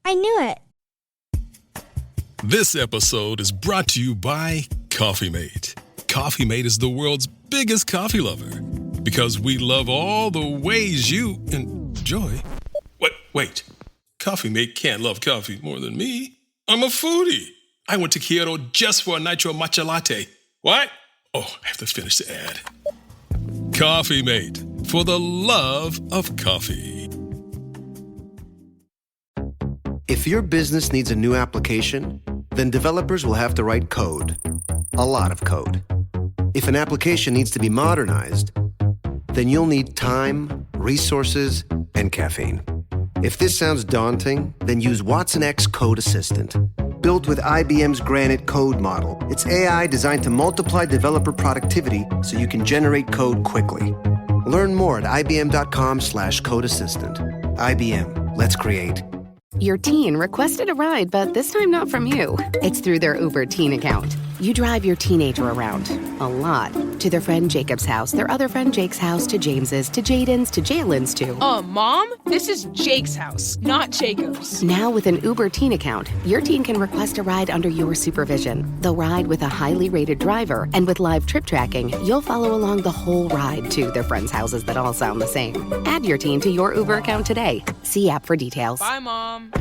I knew it. This episode is brought to you by Coffee Mate. Coffee Mate is the world's biggest coffee lover because we love all the ways you enjoy. Wait. Coffee Mate can't love coffee more than me. I'm a foodie. I went to Kyoto just for a nitro matcha latte. What? Oh, I have to finish the ad. Coffee Mate, for the love of coffee. If your business needs a new application, then developers will have to write code. A lot of code. If an application needs to be modernized, then you'll need time, resources, and caffeine. If this sounds daunting, then use Watson X Code Assistant. Built with IBM's Granite code model, it's AI designed to multiply developer productivity so you can generate code quickly. Learn more at ibm.com/codeassistant. IBM, let's create. Your teen requested a ride, but this time not from you. It's through their Uber teen account. You drive your teenager around, a lot, to their friend Jacob's house, their other friend Jake's house, to James's, to Jaden's, to Jalen's, to... Mom? This is Jake's house, not Jacob's. Now with an Uber teen account, your teen can request a ride under your supervision. They'll ride with a highly rated driver, and with live trip tracking, you'll follow along the whole ride to their friends' houses that all sound the same. Add your teen to your Uber account today. See app for details. Bye, Mom.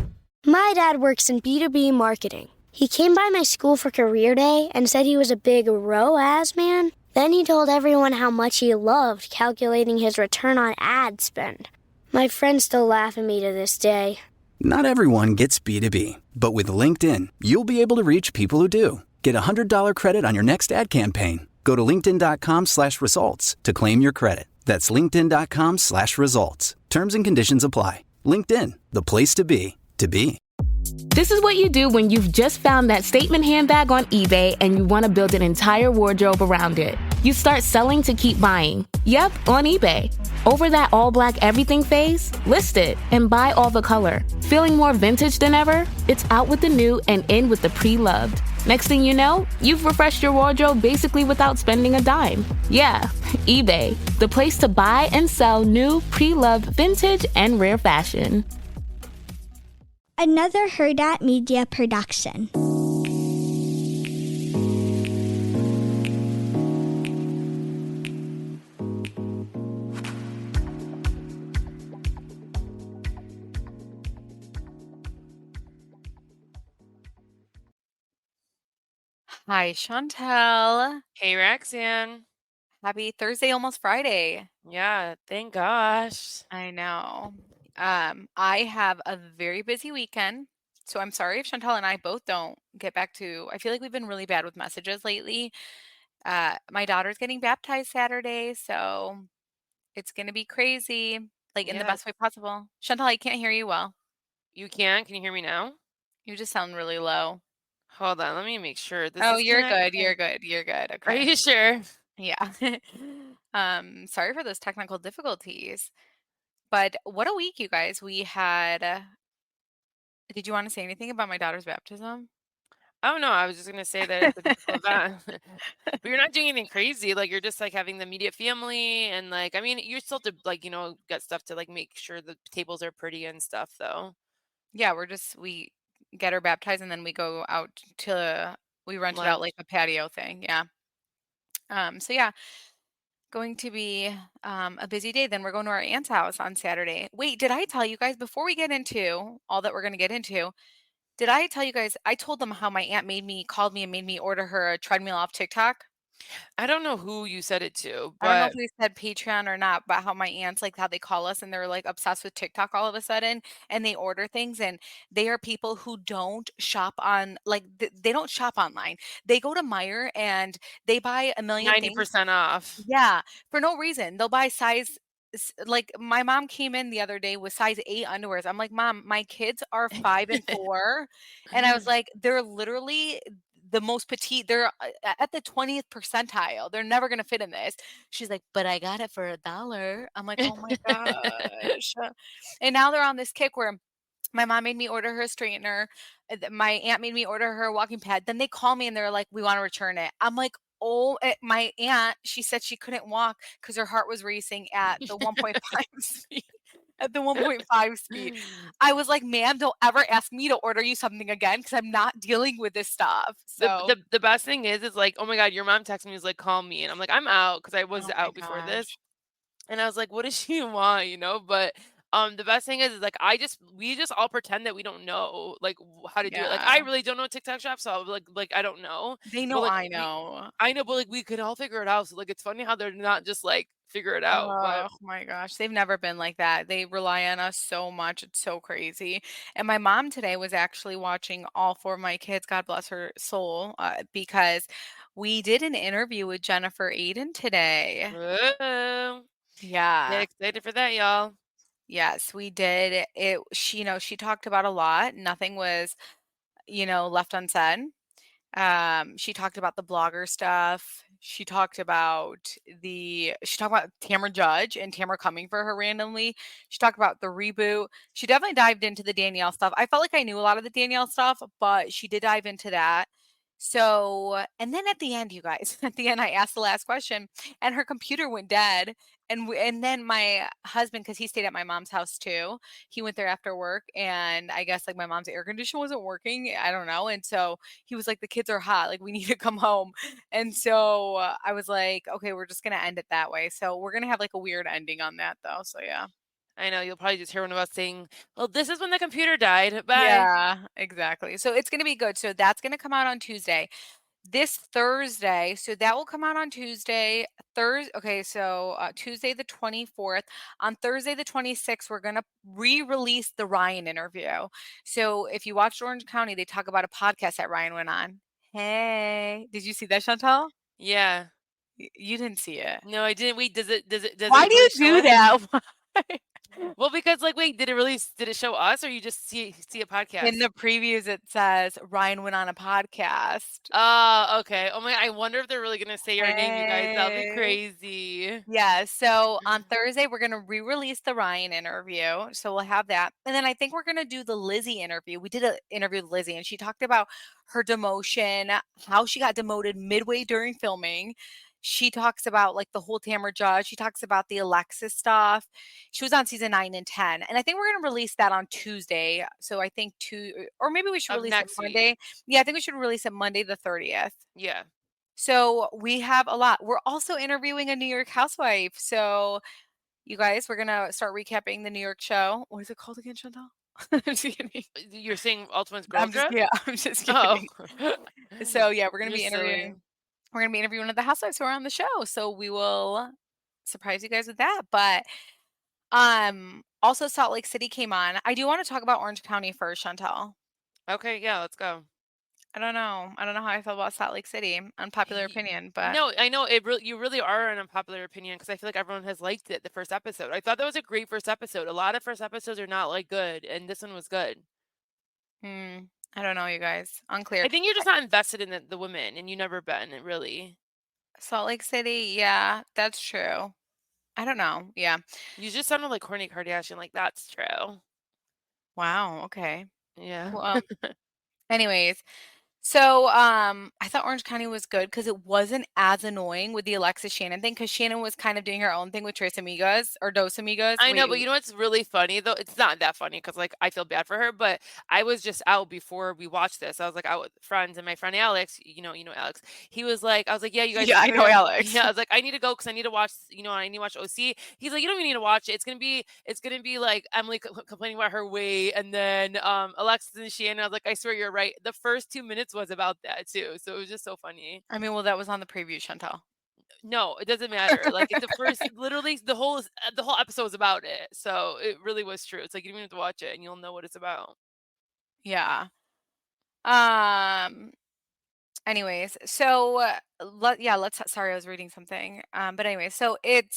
My dad works in B2B marketing. He came by my school for career day and said he was a big RHOAS man. Then he told everyone how much he loved calculating his return on ad spend. My friends still laugh at me to this day. Not everyone gets B2B, but with LinkedIn, you'll be able to reach people who do. Get a $100 credit on your next ad campaign. Go to linkedin.com/results to claim your credit. That's linkedin.com/results. Terms and conditions apply. LinkedIn, the place to be, to be. This is what you do when you've just found that statement handbag on eBay and you want to build an entire wardrobe around it. You start selling to keep buying. Yep, on eBay. Over that all-black everything phase, list it and buy all the color. Feeling more vintage than ever? It's out with the new and in with the pre-loved. Next thing you know, you've refreshed your wardrobe basically without spending a dime. Yeah, eBay, the place to buy and sell new, pre-loved, vintage, and rare fashion. Another Herdat Media production. Hi, Chantel. Hey, Roxanne. Happy Thursday, almost Friday. Yeah, thank gosh. I know. I have a very busy weekend, so I'm sorry if Chantel and I both don't get back to. I feel like we've been really bad with messages lately. My daughter's getting baptized Saturday, so it's gonna be crazy, like in the Yeah, best way possible. Chantel, I can't hear you well. you can. Can you hear me now? You just sound really low. Hold on, let me make sure this Oh, is you're good. connecting. You're good. You're good. Are Okay. you sure? Yeah. Sorry for those technical difficulties. But what a week, you guys. We had. Did you want to say anything about my daughter's baptism? Oh no, I was just gonna say that it's a beautiful event. But you're not doing anything crazy. Like you're just like having the immediate family and like I mean you're still to like, get stuff to like make sure the tables are pretty and stuff though. Yeah, we get her baptized and then we go out to we rented out Lunch. like a patio thing. Yeah. So yeah, going to be a busy day. Then we're going to our aunt's house on Saturday. Wait, did I tell you guys before we get into all that we're going to get into? Did I tell you guys? I told them how my aunt called me and made me order her a treadmill off TikTok. I don't know who you said it to, I don't know if but we said Patreon or not, but how my aunts like how they call us and they're like obsessed with TikTok all of a sudden and they order things and they are people who don't shop on like they don't shop online. They go to Meijer and they buy a million things. 90% off. Yeah, for no reason. They'll buy like my mom came in the other day with size 8 underwears. I'm like, "Mom, my kids are 5 and 4." And I was like, "They're literally the most petite. They're at the 20th percentile. They're never going to fit in this." She's like, "But I got it for $1." I'm like, "Oh my gosh." And now they're on this kick where my mom made me order her a straightener. My aunt made me order her a walking pad. Then they call me and they're like, "We want to return it." I'm like, "Oh," my aunt, she said she couldn't walk because her heart was racing at the 1.5 speed. at the 1.5 speed. I was like, ma'am, don't ever ask me to order you something again because I'm not dealing with this stuff. So, The best thing is like, oh my God, your mom texted me, was like, call me. And I'm like, I'm out because I was oh my out before this. gosh. And I was like, what does she want? But the best thing is like we just all pretend that we don't know like how to do it. Like I Yeah. really don't know TikTok shop, so like I don't know. They But know like I know. I know, but like we could all figure it out. So like it's funny how they're not just like figure it out. But Oh my gosh, they've never been like that. They rely on us so much. It's so crazy. And my mom today was actually watching all four of my kids, God bless her soul, because we did an interview with Jennifer Aydin today. whoa, get Yeah. excited for that, y'all. Yes, we did. She talked about a lot. Nothing was, left unsaid. She talked about the blogger stuff. She talked about Tamra Judge and Tamra coming for her randomly. She talked about the reboot. She definitely dived into the Danielle stuff. I felt like I knew a lot of the Danielle stuff, but she did dive into that. So, and then at the end, you guys, at the end, I asked the last question, and her computer went dead. And then my husband, because he stayed at my mom's house too, he went there after work, and I guess like my mom's air conditioner wasn't working. I don't know, and so he was like, "The kids are hot. Like we need to come home." And so I was like, "Okay, we're just gonna end it that way." So we're gonna have like a weird ending on that though. So yeah. I know you'll probably just hear one of us saying, "Well, this is when the computer died." Bye. Yeah, exactly. So it's gonna be good. So that's gonna come out on Tuesday. This Thursday, so that will come out on Tuesday. Okay, so Tuesday the 24th. On Thursday the 26th, we're gonna re-release the Ryan interview. So if you watched Orange County, they talk about a podcast that Ryan went on. Hey, did you see that, Chantal? Yeah. You didn't see it. No, I didn't. Wait, does Why it do really you show do us? that? Why? Well, because like, wait, did it show us, or you just see a In podcast? the previews, it says Ryan went on a podcast. Oh, okay. Oh my, I wonder if they're really gonna say our name, you guys. That'll be Hey. crazy. Yeah, so on Thursday, we're gonna re-release the Ryan interview, so we'll have that, and then I think we're gonna do the Lizzie interview. We did an interview with Lizzie, and she talked about her demotion, how she got demoted midway during filming. She talks about, like, the whole Tamra Judge. She talks about the Alexis stuff. She was on season 9 and 10, and I think we're gonna release that on Tuesday, so I think or maybe we should Of release it next week. Monday. Yeah, I think we should release it Monday the 30th. Yeah. So we have a lot. We're also interviewing a New York housewife. So you guys, we're gonna start recapping the New York show. What is it called again, Chantal? I'm just kidding. You're saying Ultimate's Girl Trip? I'm just Oh. kidding. So yeah, we're gonna You're be silly. interviewing. We're gonna be interviewing one of the housewives who are on the show. So we will surprise you guys with that. But also Salt Lake City came on. I do want to talk about Orange County first, Chantal. Okay, yeah, let's go. I don't know. I don't know how I feel about Salt Lake City. Unpopular Ye- opinion, but No, I know you really are an unpopular opinion because I feel like everyone has liked it the first episode. I thought that was a great first episode. A lot of first episodes are not like good, and this one was good. I don't know, you guys. Unclear. I think you're just not invested in the women, and you never been really. Salt Lake City, yeah, that's true. I don't know. Yeah. You just sounded like Kourtney Kardashian. Like that's true. Wow. Okay. Yeah. Well, anyways, so I thought Orange County was good because it wasn't as annoying with the Alexis Shannon thing because Shannon was kind of doing her own thing with Tres Amigas or Dos Amigas. I know, Wait, but you know what's really funny though? It's not that funny because like I feel bad for her, but I was just out before we watched this. I was like out with friends, and my friend Alex, you know Alex. He was like, I was like, yeah, you guys yeah, should I hurry know up. Alex. Yeah, I was like, I need to go because I need to watch, I need to watch OC. He's like, you don't even need to watch it. It's gonna be like Emily complaining about her weight, and then Alexis and Shannon. I was like, I swear you're right. The first 2 minutes was about that too, so it was just so funny. I mean, well, that was on the preview, Chantal. No, it doesn't matter. Like the first, literally the whole episode was about it. So it really was true. It's like you don't even have to watch it, and you'll know what it's about. Yeah. Um. Anyways, so let's. Sorry, I was reading something. But anyway, so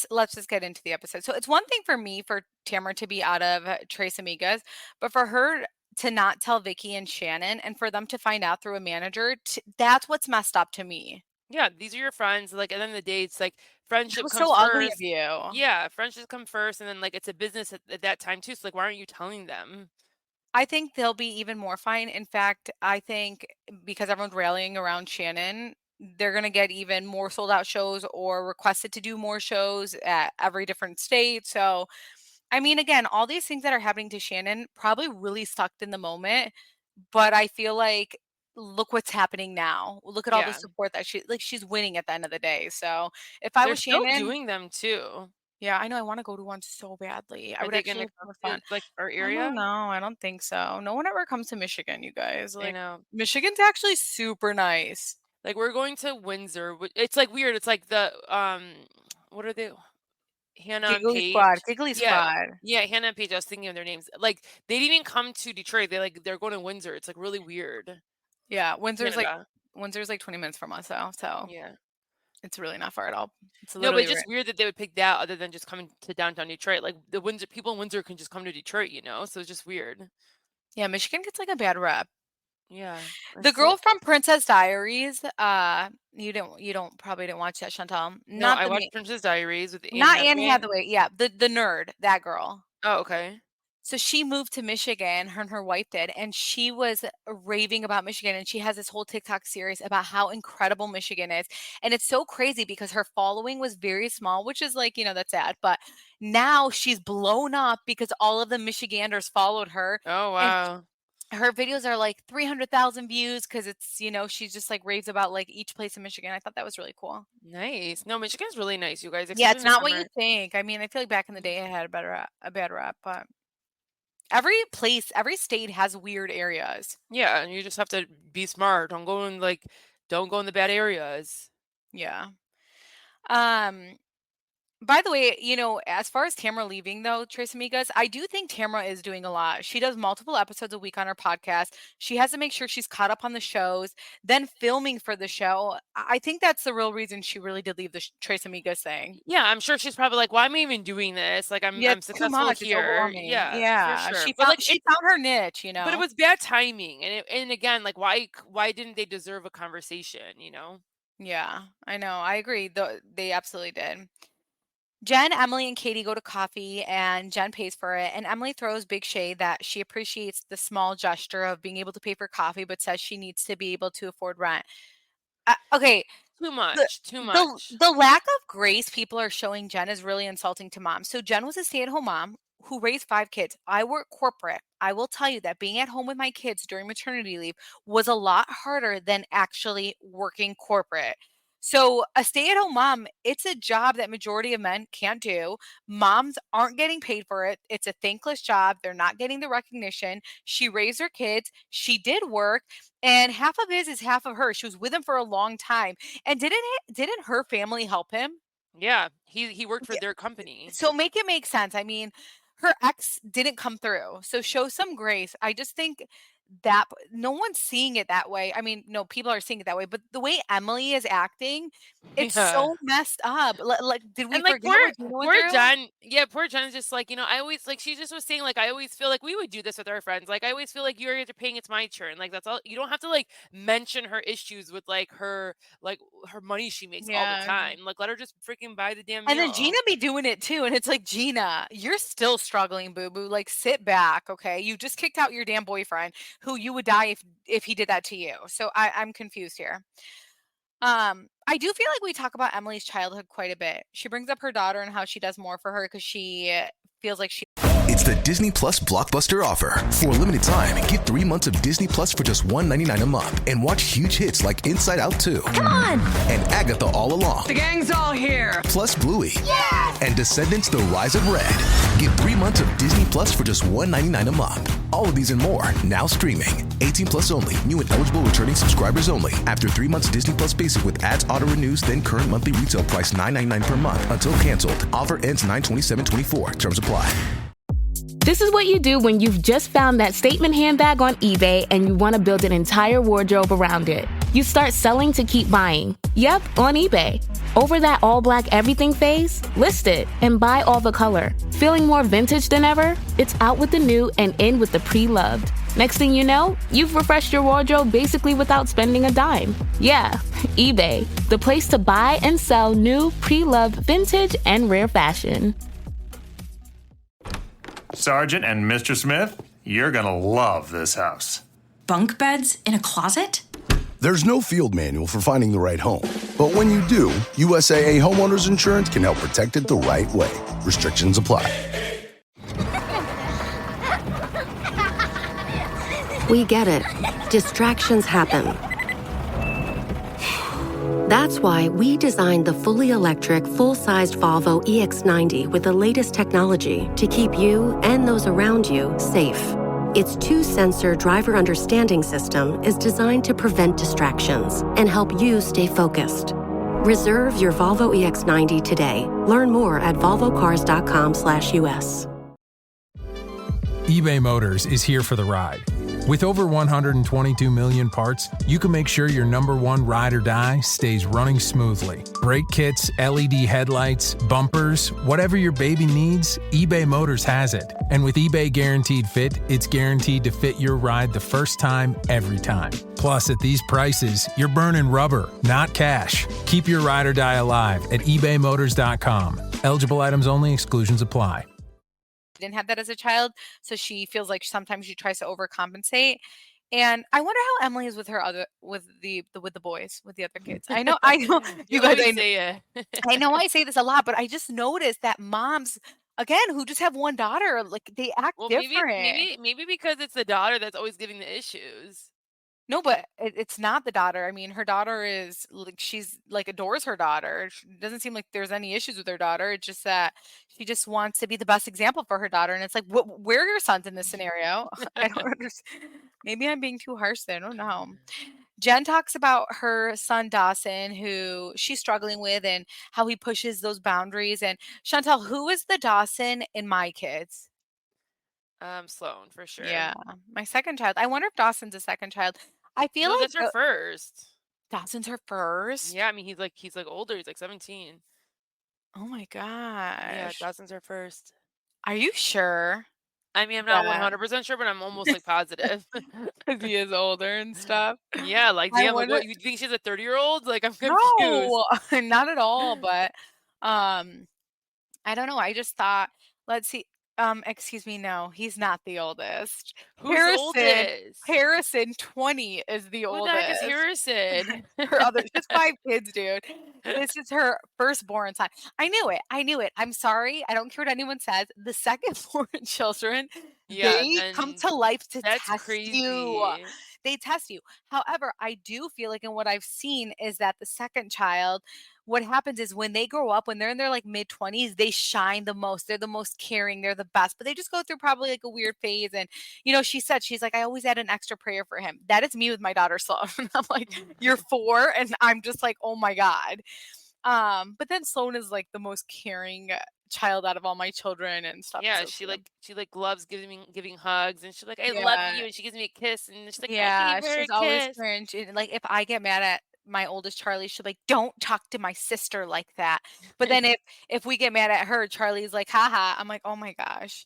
let's just get into the episode. So it's one thing for me for Tamara to be out of Tres Amigas, but for her to not tell Vicky and Shannon, and for them to find out through a manager, that's what's messed up to me. Yeah, these are your friends. Like at the end of the day, it's like That friendship was comes so ugly of first. you. Yeah, friendships come first, and then like it's a business at that time too. So like, why aren't you telling them? I think they'll be even more fine. In fact, I think because everyone's rallying around Shannon, they're going to get even more sold out shows or requested to do more shows at every different state. So I mean, again, all these things that are happening to Shannon probably really sucked in the moment, but I feel like look what's happening now. Look at all the Yeah. support that she's winning at the end of the day. So if I They're was still Shannon, doing them too. yeah, I know I want to go to one so badly. I Are would they gonna actually come have to fun. like our I don't area? know. I don't think so. No one ever comes to Michigan, you guys. I Like know. Michigan's actually super nice. Like we're going to Windsor. It's like weird. It's like the what are they? Hannah and Giggly Squad, Paige. Giggly Yeah. Squad. Yeah, Hannah and Paige. I was thinking of their names. Like they didn't even come to Detroit. They're going to Windsor. It's like really weird. Yeah, Windsor's Canada. like 20 minutes from us though, so Yeah. it's really not far at all. It's No, but literally it's right. just weird that they would pick that other than just coming to downtown Detroit. Like the Windsor people in Windsor can just come to Detroit, So it's just weird. Yeah, Michigan gets like a bad rep. Yeah. The girl from Princess Diaries, you don't probably didn't watch that, Chantal. No, I watched Princess Diaries with Anne Not Anne Hathaway. Hathaway. Yeah, the nerd, that girl. Oh, okay. So she moved to Michigan, her and her wife did, and she was raving about Michigan. And she has this whole TikTok series about how incredible Michigan is. And it's so crazy because her following was very small, which is like, that's sad. But now she's blown up because all of the Michiganders followed her. Oh, And wow. her videos are like 300,000 views because it's, she's just like raves about like each place in Michigan. I thought that was really cool. Nice. No, Michigan's really nice, you guys. Yeah, especially it's in the not what summer. you think. I mean, I feel like back in the day it had a bad rap, but every state has weird areas. Yeah, and you just have to be smart. Don't go in the bad areas. Yeah. By the way, as far as Tamara leaving though, Tres Amigas, I do think Tamara is doing a lot. She does multiple episodes a week on her podcast. She has to make sure she's caught up on the shows, then filming for the show. I think that's the real reason she really did leave the Tres Amigas thing. Yeah, I'm sure she's probably like, why am I even doing this? Like I'm It's too successful much. It's here. overwhelming. Yeah, for sure. She But found she found her niche, but it was bad timing. And again, like why didn't they deserve a conversation, Yeah, I know. I agree. They absolutely did. Jenn, Emily, and Katie go to coffee, and Jenn pays for it. And Emily throws big shade that she appreciates the small gesture of being able to pay for coffee, but says she needs to be able to afford rent. Okay. Too much. The lack of grace people are showing Jenn is really insulting to mom. So Jenn was a stay-at-home mom who raised 5 kids. I work corporate. I will tell you that being at home with my kids during maternity leave was a lot harder than actually working corporate. So a stay-at-home mom, it's a job that majority of men can't do. Moms aren't getting paid for it. It's a thankless job. They're not getting the recognition. She raised her kids. She did work, and half of his is half of her. She was with him for a long time. And didn't her family help him? Yeah, he worked for their company. So make it make sense. I mean, her ex didn't come through. So show some grace. I just think that no one's seeing it that way. I mean, no, people are seeing it that way, but the way Emily is acting, it's so messed up. Like, did we And like forget what Gina went poor through? Jen, yeah, poor Jen's just like, I always like she just was saying like I always feel like we would do this with our friends. Like I always feel like you're paying, it's my turn. Like that's all. You don't have to like mention her issues with like her money she makes all the time. Like let her just freaking buy the damn meal. And then Gina be doing it too. And it's like, Gina, you're still struggling, boo-boo. Like sit back, okay? You just kicked out your damn boyfriend who you would die if he did that to you. So I'm confused here. I do feel like we talk about Emily's childhood quite a bit. She brings up her daughter and how she does more for her because she feels like she... It's the Disney Plus Blockbuster offer. For a limited time, get 3 months of Disney Plus for just $1.99 a month and watch huge hits like Inside Out 2. Come on! And Agatha All Along. The gang's all here. Plus Bluey. Yes! And Descendants The Rise of Red. Get 3 months of Disney Plus for just $1.99 a month. All of these and more, now streaming. 18 plus only. New and eligible returning subscribers only. After 3 months Disney Plus Basic with ads auto-renews, then current monthly retail price $9.99 per month until canceled. Offer ends 9/27/24. Terms apply. This is what you do when you've just found that statement handbag on eBay and you want to build an entire wardrobe around it. You start selling to keep buying. Yep, on eBay. Over that all-black everything phase? List it and buy all the color. Feeling more vintage than ever? It's out with the new and in with the pre-loved. Next thing you know, you've refreshed your wardrobe basically without spending a dime. Yeah, eBay, the place to buy and sell new, pre-loved, vintage, and rare fashion. Sergeant and Mr. Smith, you're gonna love this house. Bunk beds in a closet? There's no field manual for finding the right home. But when you do, USAA Homeowners Insurance can help protect it the right way. Restrictions apply. We get it. Distractions happen. That's why we designed the fully electric, full-sized Volvo EX90 with the latest technology to keep you and those around you safe. Its two-sensor driver understanding system is designed to prevent distractions and help you stay focused. Reserve your Volvo EX90 today. Learn more at volvocars.com/US. eBay Motors is here for the ride. With over 122 million parts, you can make sure your number one ride or die stays running smoothly. Brake kits, LED headlights, bumpers, whatever your baby needs, eBay Motors has it. And with eBay Guaranteed Fit, it's guaranteed to fit your ride the first time, every time. Plus, at these prices, you're burning rubber, not cash. Keep your ride or die alive at ebaymotors.com. Eligible items only, exclusions apply. Didn't have that as a child, so she feels like sometimes she tries to overcompensate. And I wonder how Emily is with her with the boys, with the other kids. I know you guys say it. I know I say this a lot, but I just noticed that moms, again, who just have one daughter, like they act different. Maybe because it's the daughter that's always giving the issues. No, but it's not the daughter. I mean, her daughter is like, she's like adores her daughter. It doesn't seem like there's any issues with her daughter. It's just that she just wants to be the best example for her daughter. And it's like, where are your sons in this scenario? I don't understand. Maybe I'm being too harsh there. I don't know. Jenn talks about her son Dawson, who she's struggling with, and how he pushes those boundaries. And Chantel, who is the Dawson in my kids? Sloan, for sure. Yeah, my second child. I wonder if Dawson's a second child. I feel like that's her first. Dawson's her first? Yeah, I mean he's like older. He's like 17. Oh my gosh. Yeah, Dawson's her first. Are you sure? I mean, I'm not 100% sure, but I'm almost like positive. Because he is older and stuff. Yeah, like I yeah, wonder- what, you think she's a 30-year-old? Like I'm confused. No, not at all. But I don't know. I just thought, let's see. Excuse me, no, he's not the oldest. Who's oldest? Harrison, 20 is the Who oldest. the heck is Harrison? Her other, she's 5 kids, dude. This is her firstborn son. I knew it. I'm sorry. I don't care what anyone says. The second-born children, they come to life to test you. They test you. However, I do feel like, and what I've seen is that the second child, what happens is when they grow up, when they're in their like mid-20s, they shine the most. They're the most caring. They're the best. But they just go through probably like a weird phase. And, she said, she's like, I always had an extra prayer for him. That is me with my daughter, Sloan. I'm like, you're 4. And I'm just like, oh my God. But then Sloan is like the most caring child out of all my children and stuff. Yeah, so she loves giving hugs, and she's like, I love you, and she gives me a kiss, and she's like, yeah, I give her she's a always kiss. cringe. And, like if I get mad at my oldest Charlie, she'll be like, don't talk to my sister like that. But then if we get mad at her, Charlie's like, haha. I'm like, oh my gosh.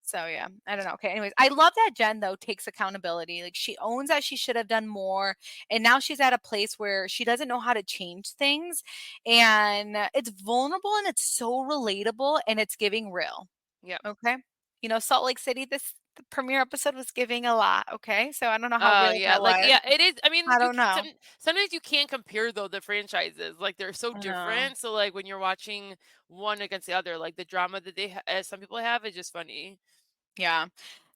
So yeah, I don't know. Okay, anyways, I love that Jenn though takes accountability. Like she owns that she should have done more, and now she's at a place where she doesn't know how to change things, and it's vulnerable and it's so relatable and it's giving real. Yeah. Okay. Salt Lake City, the premiere episode was giving a lot. Okay, so I don't know how real that was. It is. I mean, I don't know. Sometimes you can't compare though the franchises. Like they're so different. So like when you're watching one against the other, like the drama that they some people have is just funny. Yeah.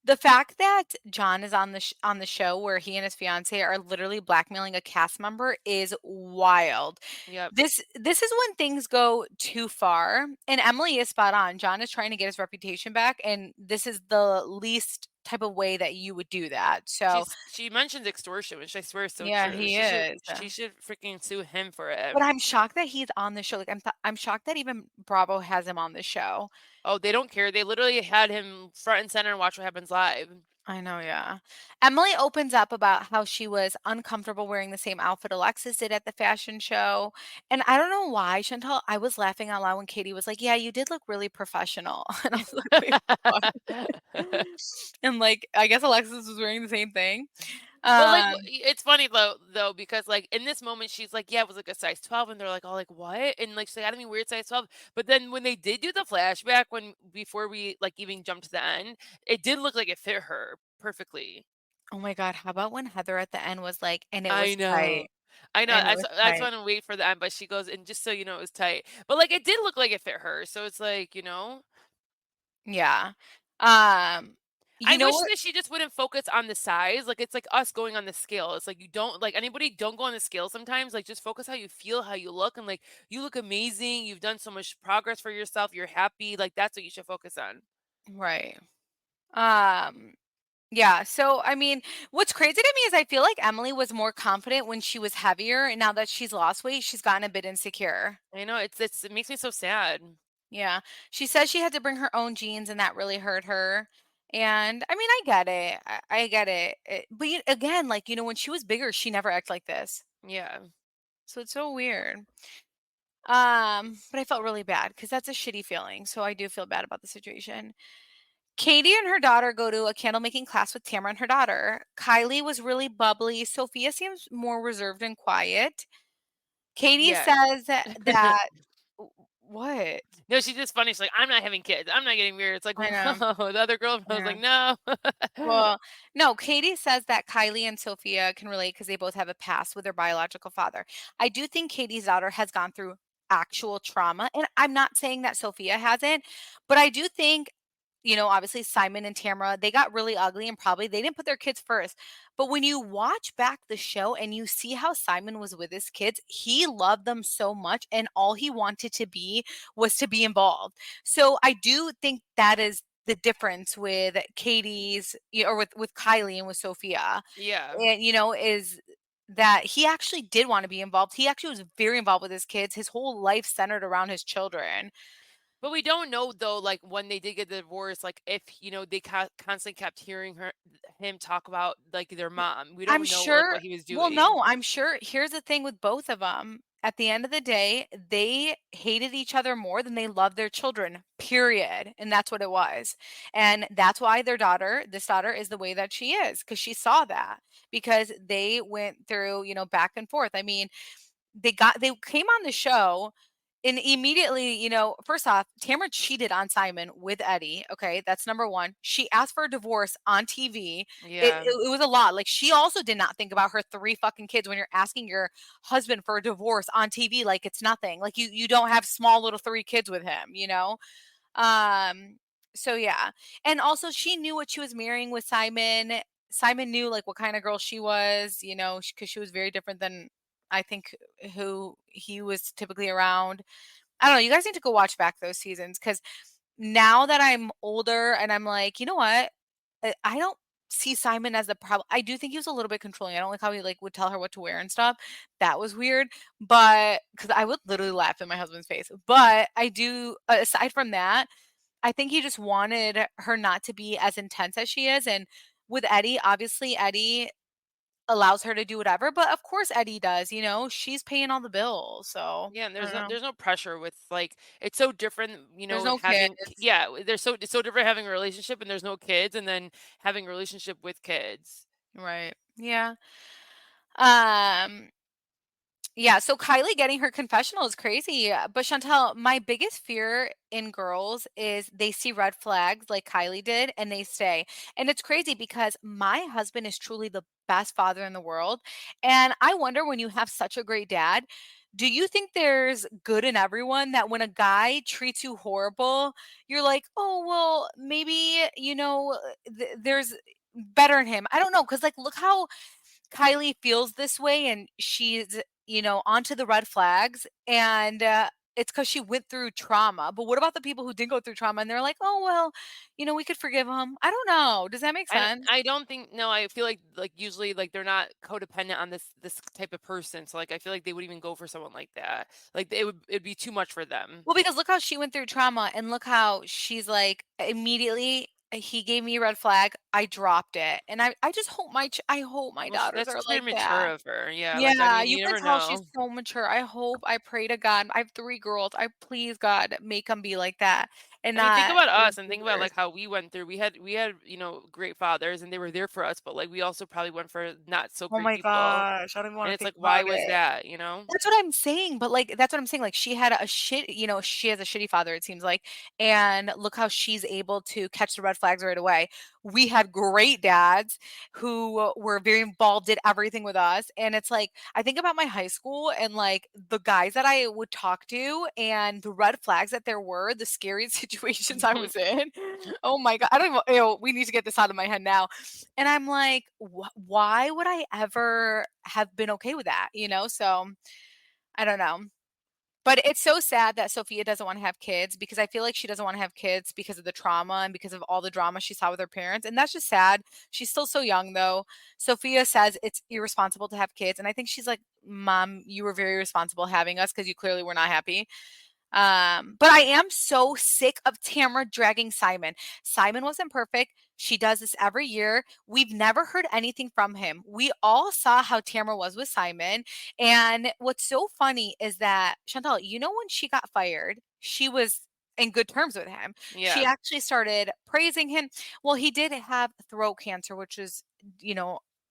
The fact that John is on the show where he and his fiance are literally blackmailing a cast member is wild. Yep. This is when things go too far, and Emily is spot on. John is trying to get his reputation back, and this is the least type of way that you would do that. So she mentions extortion, which I swear is so yeah, true. he is. She should freaking sue him for it. But I'm shocked that he's on the show. Like I'm shocked that even Bravo has him on the show. Oh, they don't care. They literally had him front and center and Watch What Happens Live. I know, yeah. Emily opens up about how she was uncomfortable wearing the same outfit Alexis did at the fashion show. And I don't know why, Chantal, I was laughing out loud when Katie was like, yeah, you did look really professional. And I was like, wait, what? And like, I guess Alexis was wearing the same thing. Well, like it's funny though because like in this moment she's like, yeah, it was like a size 12, and they're like, all like, what? And like she's like, I don't mean weird size 12. But then when they did do the flashback, before we like even jumped to the end, it did look like it fit her perfectly. Oh my God, how about when Heather at the end was like, and it was I know. tight. I know. And I it was just want tight. to wait for the end, but she goes, and just so you know, it was tight. But like it did look like it fit her, so it's like, Yeah. I You know wish what? that she just wouldn't focus on the size. Like, it's like us going on the scale. It's like you don't like anybody don't go on the scale sometimes. Like, just focus how you feel, how you look, and like you look amazing. You've done so much progress for yourself. You're happy. Like that's what you should focus on. Right. Um, yeah, so I mean, what's crazy to me is I feel like Emily was more confident when she was heavier, and now that she's lost weight, she's gotten a bit insecure. I know it makes me so sad. Yeah. She says she had to bring her own jeans and that really hurt her. And I mean, I get it. I get it. But again, like, when she was bigger, she never acted like this. Yeah. So it's so weird. But I felt really bad because that's a shitty feeling. So I do feel bad about the situation. Katie and her daughter go to a candle making class with Tamara and her daughter. Kylie was really bubbly. Sophia seems more reserved and quiet. Katie Yeah. says that what? No, she's just funny. She's like, I'm not having kids. I'm not getting married. It's like, I know. whoa. The other girl was Yeah. like, no. Well, no, Katie says that Kylie and Sophia can relate because they both have a past with their biological father. I do think Katie's daughter has gone through actual trauma, and I'm not saying that Sophia hasn't, but I do think, obviously Simon and Tamara, they got really ugly and probably they didn't put their kids first. But when you watch back the show and you see how Simon was with his kids, he loved them so much and all he wanted to be was to be involved. So I do think that is the difference with Katie's or with Kylie and with Sophia. Yeah. And is that he actually did want to be involved. He actually was very involved with his kids. His whole life centered around his children. But we don't know though, like when they did get the divorce, like if they constantly kept hearing him talk about like their mom. We I'm don't know like sure. what he was Well, doing. no, I'm sure. Here's the thing with both of them. At the end of the day, they hated each other more than they loved their children, period. And that's what it was. And that's why this daughter is the way that she is, because she saw that, because they went through, back and forth. I mean, they came on the show and immediately, first off, Tamara cheated on Simon with Eddie. Okay, that's number one. She asked for a divorce on TV. Yeah. It was a lot. Like, she also did not think about her 3 fucking kids when you're asking your husband for a divorce on TV like it's nothing. Like, you don't have small little 3 kids with him. Um, so yeah. And also she knew what she was marrying with Simon. Simon knew like what kind of girl she was, because she was very different than I think who he was typically around. I don't know. You guys need to go watch back those seasons, because now that I'm older and I'm like, you know what? I don't see Simon as the problem. I do think he was a little bit controlling. I don't like how he like would tell her what to wear and stuff. That was weird. But because I would literally laugh in my husband's face. But I do, aside from that, I think he just wanted her not to be as intense as she is. And with Eddie, obviously Eddie allows her to do whatever, but of course Eddie does, she's paying all the bills. So Yeah, and I don't know. there's no pressure with like it's so different, There's no having kids. yeah, there's so it's so different having a relationship and there's no kids and then having a relationship with kids. Right. Yeah. Um, yeah, so Kylie getting her confessional is crazy. But Chantel, my biggest fear in girls is they see red flags like Kylie did and they stay. And it's crazy because my husband is truly the best father in the world. And I wonder, when you have such a great dad, do you think there's good in everyone, that when a guy treats you horrible, you're like, oh, well, maybe, there's better in him? I don't know. Cause like, look how Kylie feels this way and she's, onto the red flags, and it's because she went through trauma. But what about the people who didn't go through trauma and they're like, oh, well, we could forgive them? I don't know. Does that make sense? I don't think no, I feel like usually like they're not codependent on this type of person. So like I feel like they would even go for someone like that. Like it'd be too much for them. Well, because look how she went through trauma and look how she's like immediately. He gave me a red flag. I dropped it, and I just hope I hope my Well, daughters that's are just very like mature that. of her. Yeah, like I Yeah, mean, you you can never tell she's know. so mature. I pray to God. I have 3 girls. I please God, make them be like that and I mean, think not about the us and think about worst. like how we went through. We had great fathers and they were there for us, but like we also probably went for not so Oh great my people. gosh, I don't even And wanna it's think like, why about was it. that? That's what I'm saying, but, like, that's what I'm saying, like, she had a shit she has a shitty father, it seems like, and look how she's able to catch the red flags right away. we had great dads who were very involved, did everything with us. And it's like, I think about my high school and like the guys that I would talk to and the red flags that there were, the scary situations I was in. Oh my God. I don't even, we need to get this out of my head now. And I'm like, why would I ever have been okay with that? So I don't know. But it's so sad that Sophia doesn't wanna have kids because I feel like she doesn't wanna have kids because of the trauma and because of all the drama she saw with her parents, and that's just sad. She's still so young, though. Sophia says it's irresponsible to have kids, and I think she's like, "Mom, you were very responsible having us because you clearly were not happy." But I am so sick of Tamara dragging Simon. Simon wasn't perfect. She does this every year. We've never heard anything from him. We all saw how Tamara was with Simon. And what's so funny is that, Chantal, when she got fired, she was in good terms with him. She Yeah. actually started praising him. Well, he did have throat cancer, which was,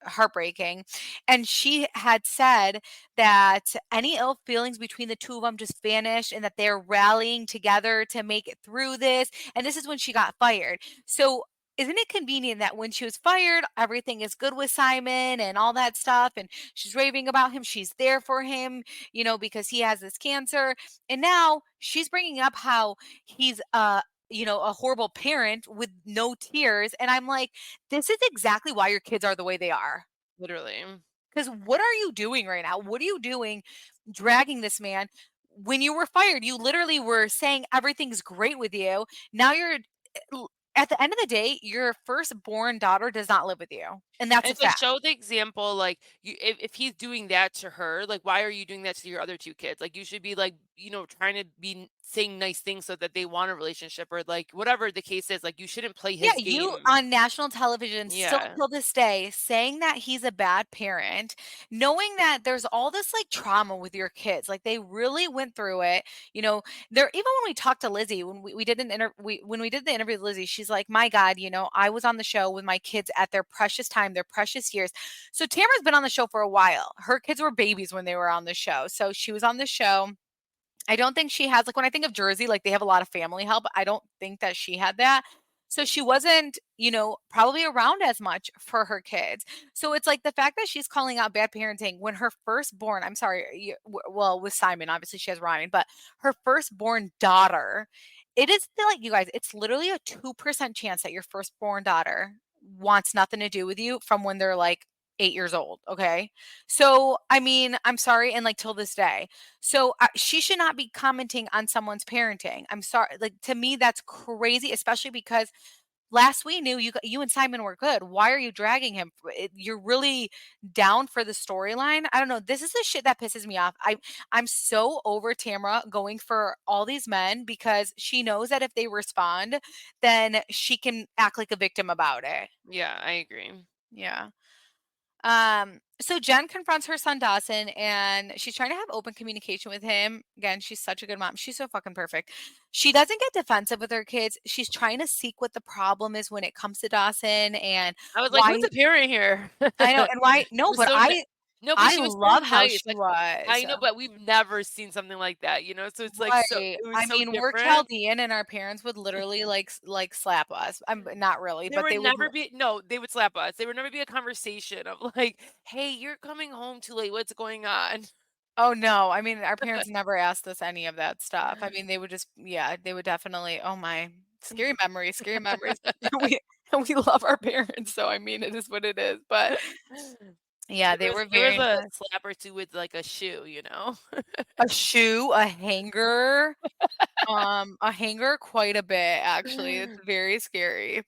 heartbreaking. And she had said that any ill feelings between the two of them just vanished and that they're rallying together to make it through this. And this is when she got fired. So isn't it convenient that when she was fired, everything is good with Simon and all that stuff? And she's raving about him. She's there for him, because he has this cancer. And now she's bringing up how he's, a horrible parent with no tears. And I'm like, this is exactly why your kids are the way they are. Literally. Because what are you doing right now? What are you doing dragging this man? When you were fired, you literally were saying everything's great with you. Now at the end of the day, your firstborn daughter does not live with you. And that's a And to fact. show the example, like if he's doing that to her, like why are you doing that to your other two kids? Like you should be like, trying to be saying nice things so that they want a relationship or like whatever the case is. Like you shouldn't play Yeah, his you game. on national television still Yeah. till this day saying that he's a bad parent, knowing that there's all this like trauma with your kids. Like they really went through it. There even when we talked to Lizzie, when we did when we did the interview with Lizzie, she's like, my God, I was on the show with my kids at their precious time, their precious years. So Tamara's been on the show for a while. Her kids were babies when they were on the show. So she was on the show. I don't think she has like when I think of Jersey, like they have a lot of family help. I don't think that she had that. So she wasn't, probably around as much for her kids. So it's like the fact that she's calling out bad parenting when her firstborn, I'm sorry, well, with Simon, obviously she has Ryan, but her firstborn daughter, it is like, you guys, it's literally a 2% chance that your firstborn daughter wants nothing to do with you from when they're like 8 years old. Okay. So, I mean, I'm sorry. And like till this day, so she should not be commenting on someone's parenting. I'm sorry. Like to me, that's crazy, especially because last we knew you and Simon were good. Why are you dragging him? You're really down for the storyline. I don't know. This is the shit that pisses me off. I'm so over Tamara going for all these men because she knows that if they respond, then she can act like a victim about it. Yeah, I agree. Yeah. So Jenn confronts her son Dawson and she's trying to have open communication with him. Again, she's such a good mom. She's so fucking perfect. She doesn't get defensive with her kids. She's trying to seek what the problem is when it comes to Dawson and I was like, why who's the parent here? I know and why She no, was but so no, but I she was so love how nice. she Like was. I know, but we've never seen something like that, So it's like so Right. it was I so mean, we're different. Chaldean and our parents would literally like slap us. I'm not really, There but would they would never be no, they would slap us. There would never be a conversation of like, "Hey, you're coming home too late. What's going on?" Oh, no. I mean, our parents never asked us any of that stuff. I mean, they would just yeah, they would definitely oh my, scary memories, scary memories. We we love our parents, so I mean, it is what it is, but yeah, they were There was very a intense. slap or two with like a shoe. A shoe, a hanger quite a bit, actually. It's very scary.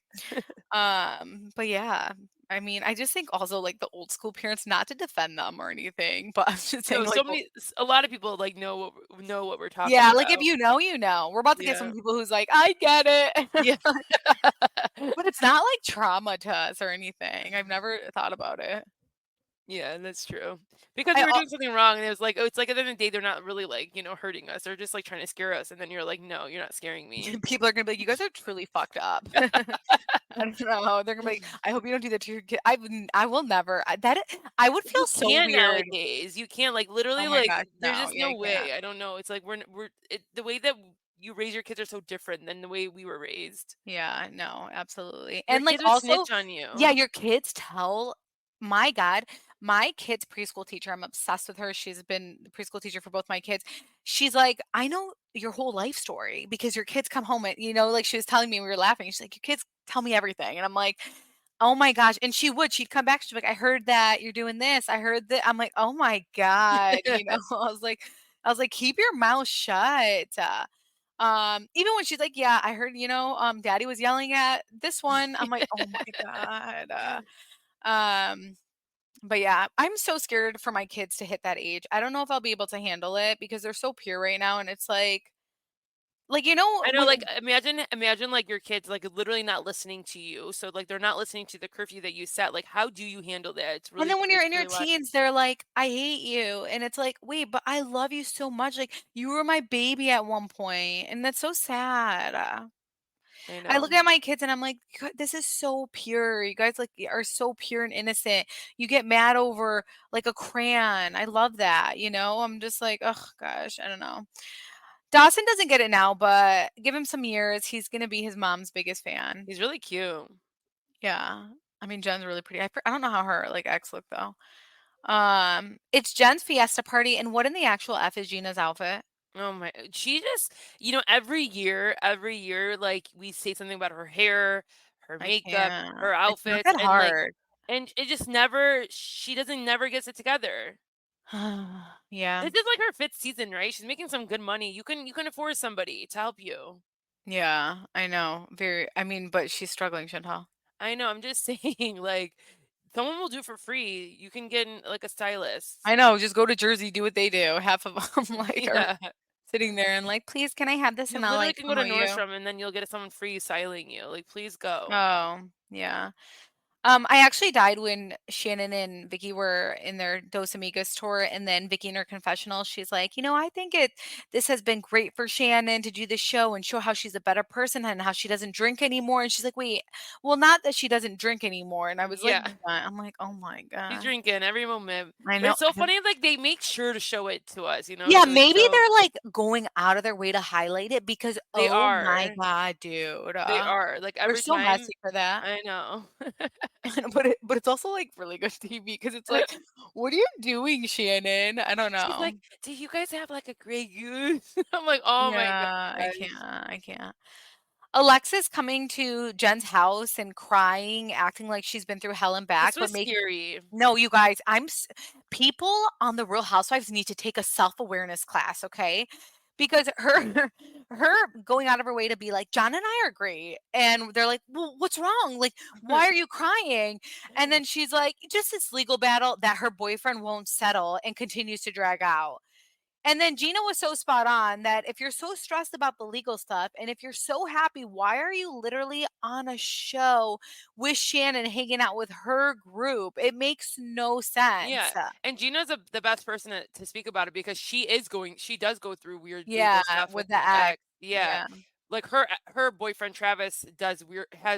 But yeah, I mean, I just think also, like, the old school parents not to defend them or anything, but I'm just saying, No, like, a lot of people like know what we're talking yeah, like, if about. you know, you know. We're about to get some Yeah. people who's like, "I get it." Yeah. But it's not like trauma to us or anything. I've never thought about it. Yeah, that's true. Because I we were al doing something wrong, and it was like, oh, it's like at the end of the day, they're not really like, hurting us. They're just like trying to scare us. And then you're like, no, you're not scaring me. people are gonna be like, "You guys are truly fucked up." I don't know. They're gonna be like, "I hope you don't do that to your kid." I will never. I would feel You so can't weird. nowadays. You can't like Oh literally my like gosh, there's no. just Yeah, no you can't. way. I don't know. It's like the way that you raise your kids are so different than the way we were raised. Yeah, no, absolutely. Your And like kids will also, snitch on you. yeah, your kids tell, my God, my kid's preschool teacher, I'm obsessed with her. She's been the preschool teacher for both my kids. She's like, I know your whole life story because your kids come home and, like she was telling me, we were laughing. She's like, your kids tell me everything. And I'm like, oh my gosh. And she'd come back. She'd be like, I heard that you're doing this. I heard that. I'm like, oh my God. I was like, keep your mouth shut. Even when she's like, yeah, I heard, daddy was yelling at this one. I'm like, oh my God. But yeah, I'm so scared for my kids to hit that age. I don't know if I'll be able to handle it because they're so pure right now. And it's like, I know, when, like, imagine, like, your kids, like, literally not listening to you. So, like, they're not listening to the curfew that you set. Like, how do you handle that? and then when you're It's in your really wild. teens, they're like, I hate you. And it's like, wait, but I love you so much. Like, you were my baby at one point, and that's so sad. I I look know. at my kids and I'm like, "God, this is so pure. You guys like are so pure and innocent. You get mad over like a crayon. I love that, I'm just like, oh gosh, I don't know. Dawson doesn't get it now, but give him some years. He's gonna be his mom's biggest fan. He's really cute. Yeah. I mean, Jen's really pretty. I don't know how her like ex looked though. It's Jen's Fiesta party, and what in the actual F is Gina's outfit? Oh my, she just, every year, like, we say something about her hair, her I makeup, can't. her It's not outfits, that and like, hard. and it just she doesn't never gets it together. Yeah. This is like her 5th season, right? She's making some good money. You can afford somebody to help you. Yeah, I know. I mean, but she's struggling, Chantal. I know. I'm just saying, like, someone will do it for free. You can get like a stylist. I know, just go to Jersey, do what they do. Half of them like are Yeah. sitting there and like, please, can I have this? You And I'll literally like can go to promote you. Nordstrom and then you'll get someone free styling you. Like, please go. Oh, yeah. I actually died when Shannon and Vicky were in their Dos Amigas tour, and then Vicky in her confessional, she's like, I think this has been great for Shannon to do the show and show how she's a better person and how she doesn't drink anymore. And she's like, wait, well, not that she doesn't drink anymore. And I was like, Yeah. I'm like, oh my She's God. drinking every moment. I But know. it's so funny, like, they make sure to show it to us, Yeah, so it's maybe so they're like going out of their way to highlight it because, they oh my are. God, dude. They are. Like, They're every so time messy for that. I know. But it's also like really good TV because it's like, what are you doing, Shannon? I don't She's know. like, "Do you guys have, like, a Grey Goose?" I'm like, "Oh my Yeah, I gosh." can't. I can't. Alexis coming to Jen's house and crying, acting like she's been through hell and back, This but was scary. no, you guys, people on the Real Housewives need to take a self-awareness class, okay? Because her going out of her way to be like, John and I are great. And they're like, well, what's wrong? Like, why are you crying? And then she's like, just this legal battle that her boyfriend won't settle and continues to drag out. And then Gina was so spot on that if you're so stressed about the legal stuff and if you're so happy, why are you literally on a show with Shannon hanging out with her group? It makes no sense. Yeah, and Gina's the best person to speak about it because she does go through weird Yeah, legal stuff with with the her ex. ex. Yeah. Yeah. Like, her boyfriend Travis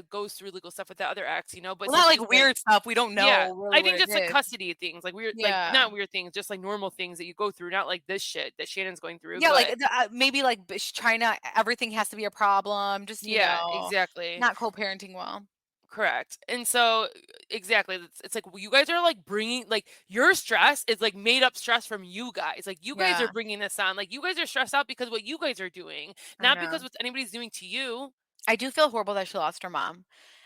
goes through legal stuff with the other ex, but Well, some not things like like, weird stuff. We don't yeah, know really I what think it just like is. custody things, like weird, like Yeah. not weird things, just like normal things that you go through, not like this shit that Shannon's going through. Yeah, like But maybe like trying to, everything has to be a problem. Just, yeah, exactly. not co-parenting well. Correct. And so exactly, it's like, well, you guys are like bringing, like, your stress is like made up stress from you guys. Like, you guys are Yeah, bringing this on. Like, you guys are stressed out because what you guys are doing, I not know. because what anybody's doing to you. I do feel horrible that she lost her mom.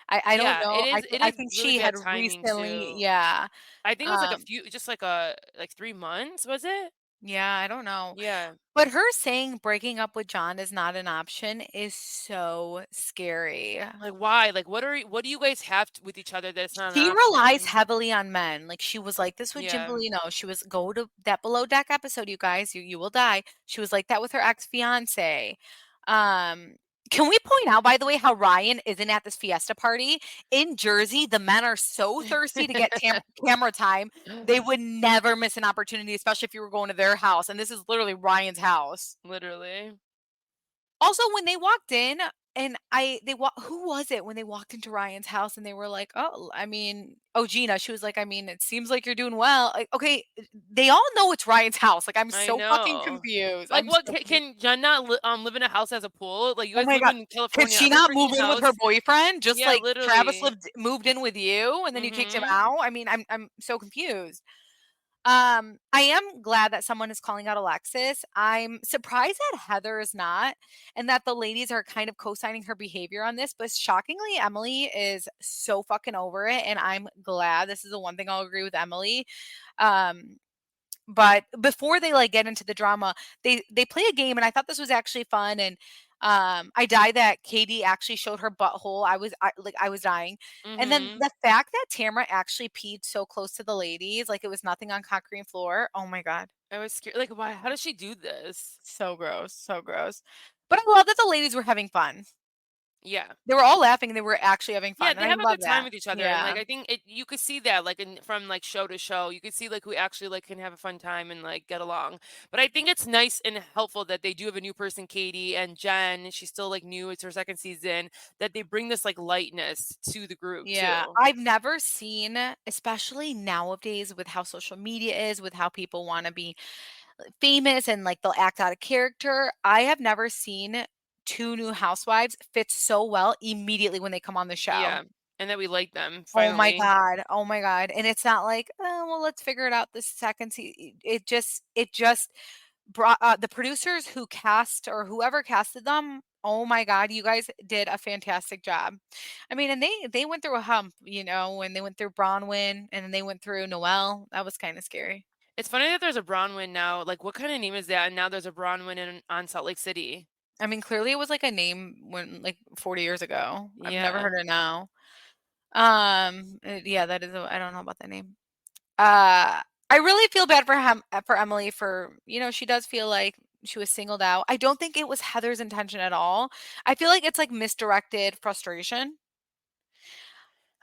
I don't Yeah, know. it I is think really she had bad timing recently, too. yeah. I think it was like a Um, few, just like 3 months, was it? yeah, I don't know. Yeah. But her saying breaking up with John is not an option is so scary. Like, why? Like, what do you guys have with each other that it's not an She relies option? heavily on men. Like she was like this with Jim Yeah. Bellino. She was go to that Below Deck episode, you guys. You will die. She was like that with her ex-fiance. Um, can we point out, by the way, how Ryan isn't at this Fiesta party in Jersey? The men are so thirsty to get camera time. They would never miss an opportunity, especially if you were going to their house. And this is literally Ryan's house. Literally. Also, when they walked in, And who was it when they walked into Ryan's house and they were like, "Oh, I mean," Gina, she was like, "I mean, it seems like you're doing well." Like, okay, they all know it's Ryan's house. Like, I'm I so fucking know. confused. Like, I'm what so confused. can Jen not live in a house that has a pool? Like, you Oh guys my live god. in Could California, she every not move freaking in with her house. boyfriend just Yeah, like Travis literally. moved in with you and then you kicked him Mhm. out? I mean, I'm so confused. I am glad that someone is calling out Alexis. I'm surprised that Heather is not, and that the ladies are kind of co-signing her behavior on this. But shockingly, Emily is so fucking over it, and I'm glad. This is the one thing I'll agree with Emily. Um, but before they like get into the drama, they play a game, and I thought this was actually fun. And I died that Katie actually showed her butthole. I was dying. And then Mhm. the fact that Tamara actually peed so close to the ladies, like it was nothing on concrete floor. Oh my god, I was scared. Like, why? How does she do this? so gross, so gross. But I love that the ladies were having fun. Yeah. They were all laughing. And they were actually having Yeah, fun, and they I have a love good time that. with each other, and, Yeah. like, I think you could see that, like, from, like, show to show. You could see, like, who actually, like, can have a fun time and, like, get along. But I think it's nice and helpful that they do have a new person, Katie, and Jen, she's still, like, new, it's her 2nd season, that they bring this, like, lightness to the group Yeah, too. I've never seen, especially nowadays with how social media is, with how people want to be famous and like they'll act out of character. I have never seen two new housewives fit so well immediately when they come on the show. Yeah, and that we like them, Oh my finally. god. Oh my god. And it's not like, "Oh, well, let's figure it out this second it just brought the producers who cast or whoever casted them. Oh my god, you guys did a fantastic job. I mean, and they went through a hump, when they went through Bronwyn and then they went through Noelle. That was kind of scary. It's funny that there's a Bronwyn now, like, what kinda name is that? And now there's a Bronwyn on Salt Lake City. I mean, clearly it was like a name when like 40 years ago. I've never Yeah. heard it now. Yeah, I don't know about that name. I really feel bad for Emily for, she does feel like she was singled out. I don't think it was Heather's intention at all. I feel like it's like misdirected frustration.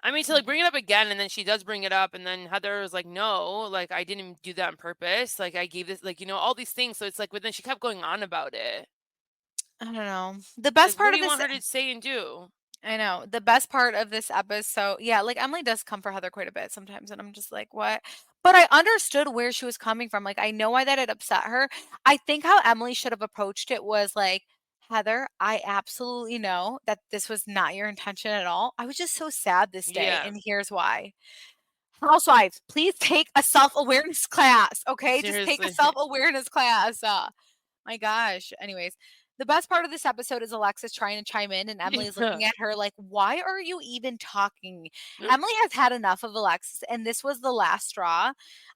I mean, to, like, bring it up again, and then she does bring it up, and then Heather was like, "No, like, I didn't do that on purpose. Like, I gave this," like, all these things. So it's like, but then she kept going on about it. I don't know. The Like, best what part do of you this want her to say and do? I know. The best part of this episode, yeah, like Emily does come for Heather quite a bit sometimes, and I'm just like, what? But I understood where she was coming from. Like, I know why that had upset her. I think how Emily should have approached it was like, Heather, I absolutely know that this was not your intention at all. I was just so sad this day, Yeah. and here's why. Housewives, please take a self-awareness class, okay? Just take a Seriously. self-awareness class. My gosh. Anyways, the best part of this episode is Alexis trying to chime in, and Emily is Yeah. looking at her like, why are you even talking? Emily has had enough of Alexis, and this was the last straw.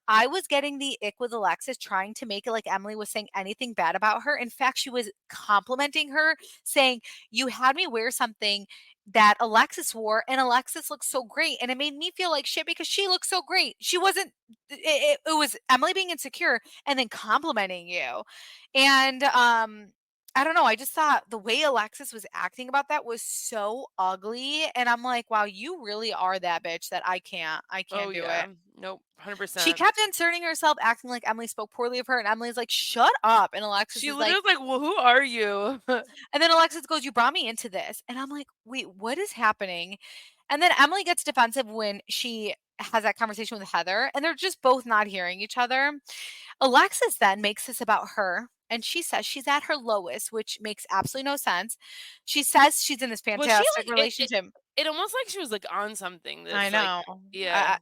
I was getting the ick with Alexis trying to make it like Emily was saying anything bad about her. In fact, she was complimenting her, saying, "You had me wear something that Alexis wore, and Alexis looks so great." And it made me feel like shit because she looks so great. She wasn't, it was Emily being insecure and then complimenting you. And I don't know. I just thought the way Alexis was acting about that was so ugly. And I'm like, wow, you really are that bitch that I Oh, can't do yeah. it. Nope, She 100%. kept inserting herself, acting like Emily spoke poorly of her. And Emily's like, shut up. And Alexis She is literally like, was like, "Well, who are you?" and then Alexis goes, "You brought me into this." And I'm like, "Wait, what is happening?" And then Emily gets defensive when she has that conversation with Heather, and they're just both not hearing each other. Alexis then makes this about her, and she says she's at her lowest, which makes absolutely no sense. She says she's in this Was she fantastic like relationship. it almost like she was, like, on something I this, like know. yeah.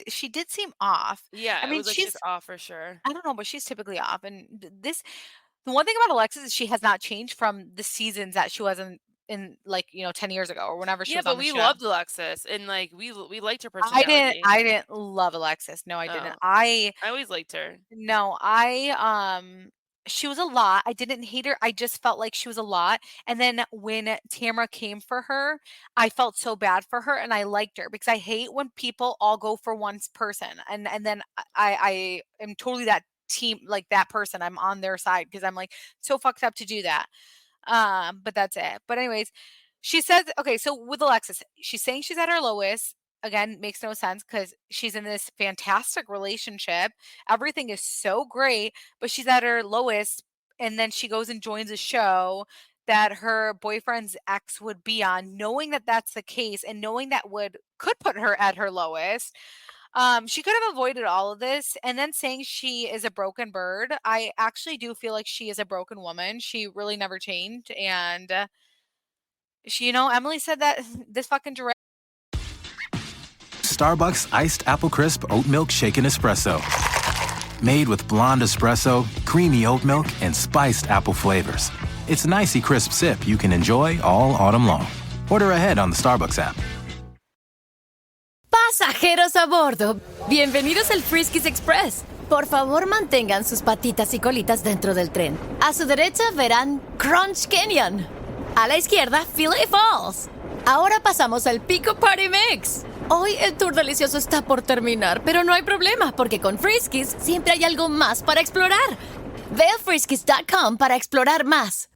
She did seem off. I Yeah, it mean, was like she's off for sure. I don't know, but she's typically off. And the one thing about Alexis is she has not changed from the seasons that she was in like, 10 years ago or whenever she Yeah, was on but the we show. loved Alexis, and, like, we liked her I didn't personality. I didn't love Alexis. No, I didn't. Oh, I always liked her. No, she was a lot. I didn't hate her. I just felt like she was a lot. And then when Tamara came for her, I felt so bad for her and I liked her because I hate when people all go for one person. And then I am totally that team, like that person. I'm on their side because I'm like so fucked up to do that. But that's it. But anyways, she says, okay, so with Alexis, she's saying she's at her lowest. Again, makes no sense because she's in this fantastic relationship. Everything is so great, but she's at her lowest. And then she goes and joins a show that her boyfriend's ex would be on, knowing that that's the case and knowing that could put her at her lowest. She could have avoided all of this, and then saying she is a broken bird. I actually do feel like she is a broken woman. She really never changed, and Emily said that this fucking giraffe. Starbucks iced apple crisp oat milk shaken espresso. Made with blonde espresso, creamy oat milk, and spiced apple flavors. It's an icy crisp sip you can enjoy all autumn long. Order ahead on the Starbucks app. Pasajeros a bordo, bienvenidos al Friskies Express. Por favor, mantengan sus patitas y colitas dentro del tren. A su derecha verán Crunch Canyon. A la izquierda, Philly Falls. Ahora pasamos al Pico Party Mix. Hoy el tour delicioso está por terminar, pero no hay problema porque con Friskies siempre hay algo más para explorar. Ve a friskies.com para explorar más.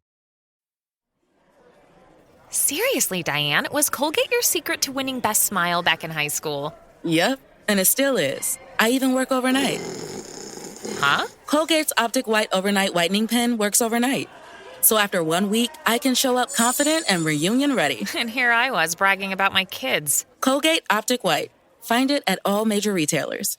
Seriously, Diane, was Colgate your secret to winning Best Smile back in high school? Yep, and it still is. I even work overnight. Huh? Colgate's Optic White Overnight Whitening Pen works overnight. So after 1 week, I can show up confident and reunion ready. And here I was bragging about my kids. Colgate Optic White. Find it at all major retailers.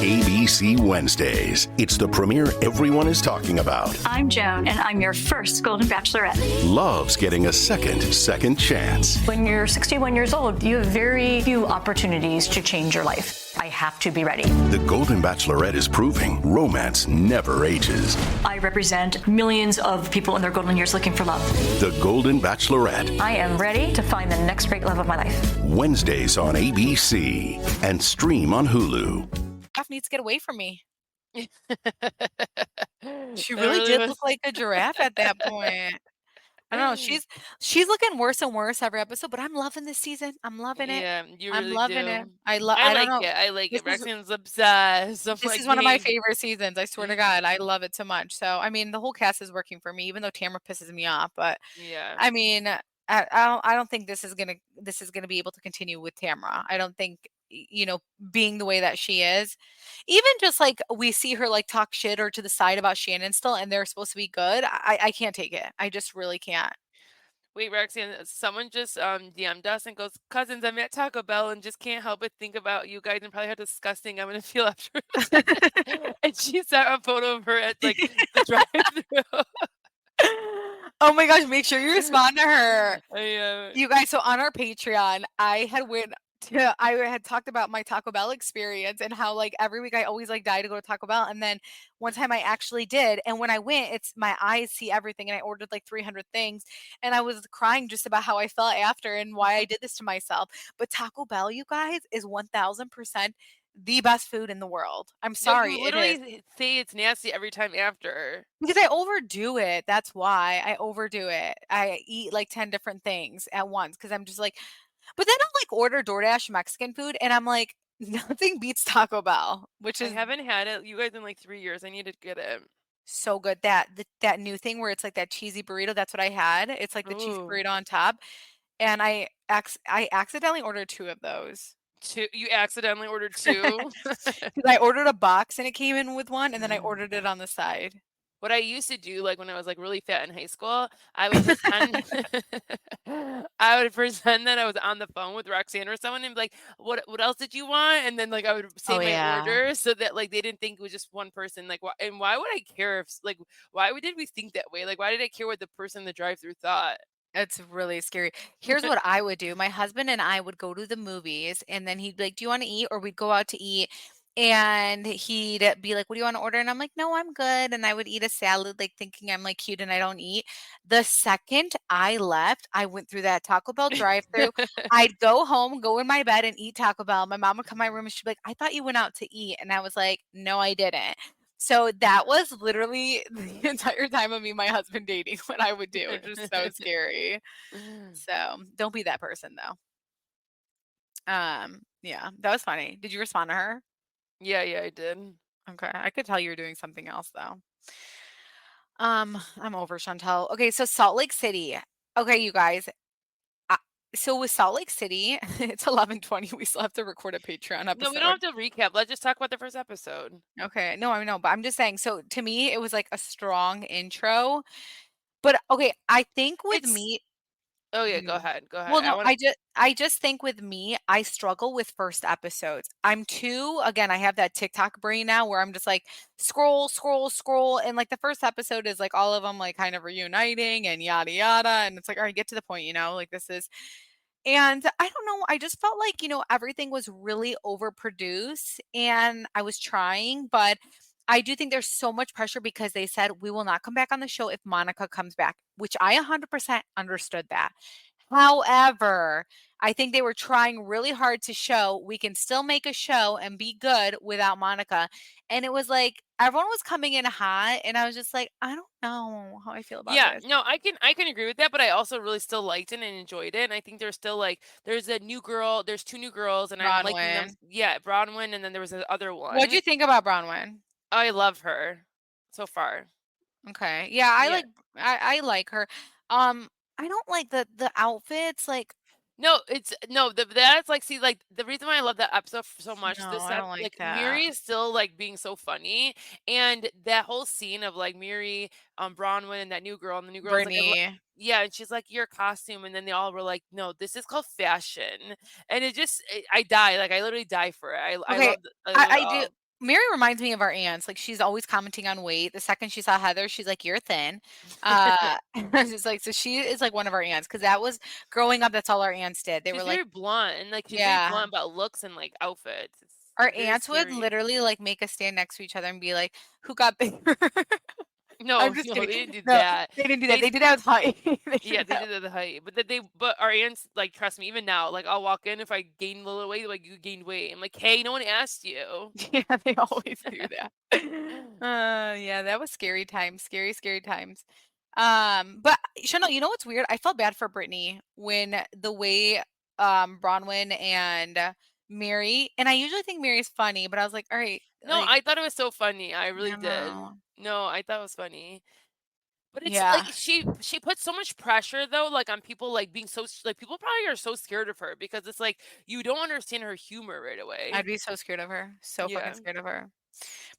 ABC Wednesdays. It's the premiere everyone is talking about. I'm Joan, and I'm your first Golden Bachelorette. Loves getting a second chance. When you're 61 years old, you have very few opportunities to change your life. I have to be ready. The Golden Bachelorette is proving romance never ages. I represent millions of people in their golden years looking for love. The Golden Bachelorette. I am ready to find the next great love of my life. Wednesdays on ABC and stream on Hulu. Giraffe needs to get away from me. She really did look like a giraffe at that point. I don't know. She's looking worse and worse every episode, but I'm loving this season. I'm loving it. Yeah, you I'm really loving do. it. I don't know. like it. I like it. This is- Roxanne's obsessed. I'm This like, is one of my "Dang." favorite seasons. I swear to God, I love it so much. So, I mean, the whole cast is working for me, even though Tamara pisses me off. But Yeah. I mean, I don't think this is gonna be able to continue with Tamara. I don't think being the way that she is, even just like we see her like talk shit or to the side about Shannon still, and they're supposed to be good. I can't take it. I just really can't. Wait, Roxanne, someone just DM'd us and goes, "Cousins, I'm at Taco Bell and just can't help but think about you guys and probably how disgusting I'm gonna feel afterwards." And she sent a photo of her at like the drive-thru. Oh my gosh, make sure you respond to her. I You guys, so on our Patreon, I had talked about my Taco Bell experience and how like every week I always like die to go to Taco Bell. And then one time I actually did. And when I went, it's my eyes see everything. And I ordered like 300 things. And I was crying just about how I felt after and why I did this to myself. But Taco Bell, you guys, is 1000% the best food in the world. I'm sorry. You It is. literally say it's nasty every time after. Because I overdo it. That's why I overdo it. I eat like 10 different things at once because I'm just like, but then I'll like order DoorDash Mexican food and I'm like, nothing beats Taco Bell, which I is haven't had it, you guys, in like 3 years. I need to get it. so good. That new thing where it's like that cheesy burrito, that's what I had. It's like the cheesy Ooh. burrito on top. And I accidentally ordered 2 of those. You accidentally ordered 2? 'Cause I ordered a box and it came in with one, and then I ordered it on the side. What I used to do, like when I was like really fat in high school, I would pretend I would pretend that I was on the phone with Roxanne or someone and be like, what else did you want? And then like I would say Oh, my yeah. order so that like they didn't think it was just one person. Like why would I care if like did we think that way? Like why did I care what the person in the drive-thru thought? It's really scary. Here's what I would do. My husband and I would go to the movies, and then he'd be like, "Do you want to eat?" Or we'd go out to eat, and he'd be like, "What do you want to order?" And I'm like, "No, I'm good." And I would eat a salad, like thinking I'm like cute and I don't eat. The second I left, I went through that Taco Bell drive-thru. I'd go home, go in my bed, and eat Taco Bell. My mom would come in my room and she'd be like, "I thought you went out to eat," and I was like, "No, I didn't." So that was literally the entire time of me and my husband dating what I would do, which is so scary. So don't be that person though. Yeah, that was funny. Did you respond to her? Yeah, I did. Okay, I could tell you were doing something else though. I'm over Chantel. Okay, so Salt Lake City. Okay, you guys, So with Salt Lake City, it's 11:20. We still have to record a Patreon No, we episode. don't have to recap. Let's just talk about the first episode. Okay. No, I know, but I'm just saying. So to me, it was like a strong intro. But okay, I think with me. Oh yeah, go ahead. Go ahead. Well, no, I just think with me, I struggle with first episodes. Again, I have that TikTok brain now where I'm just like scroll, scroll, scroll, and like the first episode is like all of them like kind of reuniting and yada yada, and it's like, all right, get to the point, like this is. And I don't know, I just felt like, everything was really overproduced and I was trying, but I do think there's so much pressure because they said we will not come back on the show if Monica comes back, which I 100% understood that. However, I think they were trying really hard to show we can still make a show and be good without Monica. And it was like everyone was coming in hot, and I was just like, I don't know how I feel about Yeah, this. no, I can agree with that, but I also really still liked it and enjoyed it. And I think there's still like there's a new girl, there's two new girls, and I'm liking them. Bronwyn. Yeah, Bronwyn, and then there was the other What'd one. you think about Bronwyn? I love her so far. Okay. Yeah, Yeah. I like her. I don't like the outfits, like No, that's like see like the reason why I love that episode so much. no, This I don't like like that. Miri is still like being so funny, and that whole scene of like Miri, Bronwyn, and that new girl, and the new girl's like, Brittany. yeah, and she's like your costume, and then they all were like, no, this is called fashion, and I die like I literally die for it. Okay, I love it I do. all. Mary reminds me of our aunts. Like she's always commenting on weight. The second she saw Heather, she's like, "You're thin." It's just like so. She is like one of our aunts because that was growing up. That's all our aunts did. They She's were like, very blunt, and like she's very yeah. blunt about looks and like outfits. It's Our very aunts would scary. literally like make us stand next to each other and be like, "Who got bigger?" I'm No, just no, they kidding. didn't do No, that. they didn't do that. They did that with height. They Yeah, did they that. did it at the height, but but our aunts like trust me. Even now, like I'll walk in if I gain a little weight, like you gained weight. I'm like, hey, no one asked you. Yeah, they always do that. Yeah, that was scary times. Scary, scary times. But Chanel, you know what's weird? I felt bad for Brittany when the way Bronwyn and Mary, and I usually think Mary's funny, but I was like, all right, No, like, I thought it was so funny. I really you did. know, No, I thought it was funny. But it's like yeah, she puts so much pressure though, like on people like being like people probably are so scared of her because it's like you don't understand her humor right I'd away. be so scared of her, so fucking Yeah. scared of her.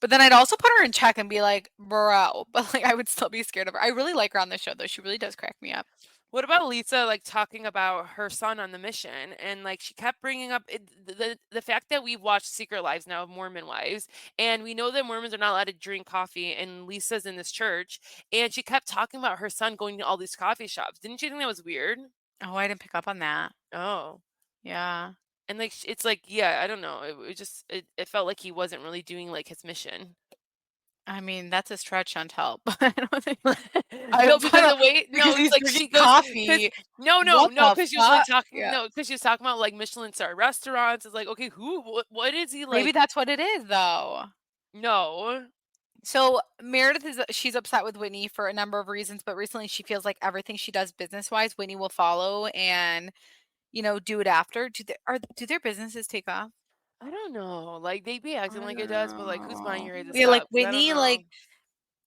But then I'd also put her in check and be like, bro, but like I would still be scared of her. I really like her on the show though. She really does crack me up. What about Lisa like talking about her son on the mission and like she kept bringing up the fact that we've watched Secret Lives now of Mormon wives and we know that Mormons are not allowed to drink coffee and Lisa's in this church and she kept talking about her son going to all these coffee shops. Didn't you think that was weird? Oh, I didn't pick up on that. Oh. Yeah. And like it's like yeah, I don't know. It just it felt like he wasn't really doing like his mission. I mean, that's a stretch on help. I don't think No, because the way because no, it's he's like drinking she goes 'cause coffee. no, no, What no, the because she was like fuck? talking Yeah. no, because she was talking about like Michelin star restaurants. It's like, okay, what is he Maybe like? that's what it is though. No. So Meredith she's upset with Whitney for a number of reasons, but recently she feels like everything she does business wise, Whitney will follow and do it after. Do their businesses take off? I don't know. Like they be acting I like it don't does, but like who's buying know. your this Yeah, like up? 'Cause I don't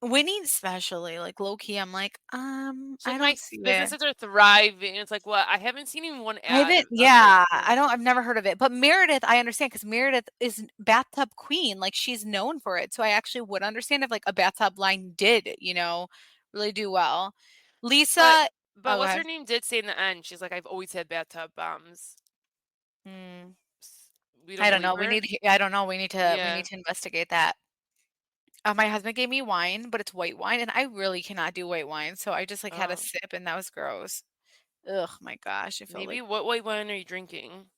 Whitney, know. especially, like low key, I'm like, She's I like my don't see it. businesses are thriving. It's like what? I haven't seen even one I ad haven't, of hers. yeah, I've never heard of it. But Meredith, I understand because Meredith is bathtub queen. Like she's known for it. So I actually would understand if like a bathtub line did, really do well. But Lisa, but oh, go what's her ahead. name did say in the end? She's like, I've always had bathtub bombs. Hmm. We I don't don't believe know. her? I don't know. We Yeah. need to investigate that. My husband gave me wine, but it's white wine, and I really cannot do white wine. So I just like had a Oh. sip, and that was gross. Ugh, my gosh, I felt Maybe like what white wine are you drinking?